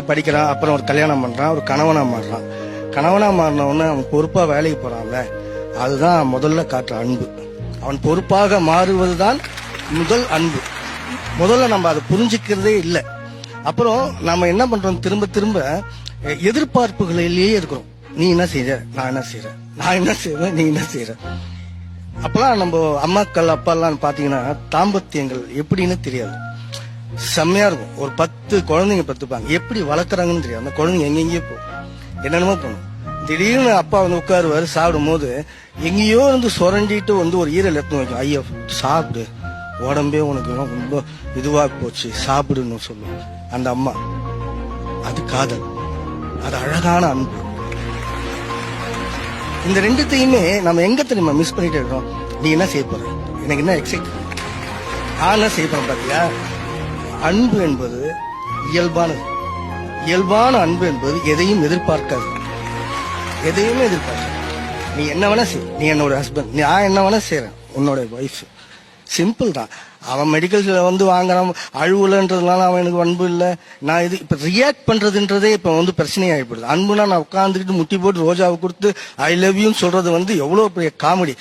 படிக்கிறான், அப்புறம் ஒரு கல்யாணம் பண்றான், ஒரு கணவனா மாறுறான். கணவனா மாறின உடனே அவன் பொறுப்பா வேலைக்கு போறான்ல, அதுதான் முதல்ல காட்டுற அன்பு. அவன் பொறுப்பாக மாறுவதுதான் முதல் அன்பு. முதல்ல நம்ம அதை புரிஞ்சுக்கிறதே இல்லை. அப்புறம் நம்ம என்ன பண்றோம், திரும்ப திரும்ப எதிர்பார்ப்புகளிலேயே இருக்கிறோம். நீ என்ன செய்யற, நான் என்ன செய்யறேன், நான் என்ன செய்வேன், நீ என்ன செய்யற. அப்பெல்லாம் நம்ம அம்மாக்கள் அப்பாலாம் பாத்தீங்கன்னா தாம்பத்தியங்கள் எப்படின்னு தெரியாது, செம்மையா இருக்கும். ஒரு 10 குழந்தைங்க பத்துப்பாங்க, எப்படி வளர்க்குறாங்கன்னு தெரியாது. அந்த குழந்தைங்க எங்கெங்கேயோ போகும், என்னென்னமோ பண்ணும். திடீர்னு அப்பா உட்காருவாரு, சாப்பிடும் போது எங்கேயோ சுரண்டிட்டு ஒரு ஈரல் எடுத்து வைக்கும். ஐயோ சாப்பிடு, உடம்பே உனக்கு ரொம்ப இதுவா போச்சு, சாப்பிடுன்னு சொல்லுவோம் அந்த அம்மா. அது காதல், அது அழகான அன்பு. இந்த ரெண்டுத்தையுமே நம்ம எங்க தெரியுமா மிஸ் பண்ணிட்டு இருக்கோம். நீ என்ன செய்ய போற, எனக்கு என்ன எக்ஸைட், நான் என்ன செய்ய போறேன் பாத்தியா. அன்பு என்பது இயல்பானது. இயல்பான அன்பு என்பது எதையும் எதிர்பார்க்காது, எதையுமே எதிர்பார்க்க. நீ என்ன வேணா செய், நீ என்னோட ஹஸ்பண்ட், நான் என்ன வேணா செய்யறேன், உன்னோட ஒய்ஃப். சிம்பிள் தான். அவன் மெடிக்கல் வாங்குறான், அழுவலன்றதுனால அவன் எனக்கு அன்பு இல்லை. நான் இது இப்ப ரியாக்ட் பண்றதுன்றதே இப்ப பிரச்சனையாயிடுது. அன்புனா நான் உட்காந்துக்கிட்டு முட்டி போட்டு ரோஜாவை கொடுத்து ஐ லவ் யூன்னு சொல்றது எவ்வளவு பெரிய காமெடி.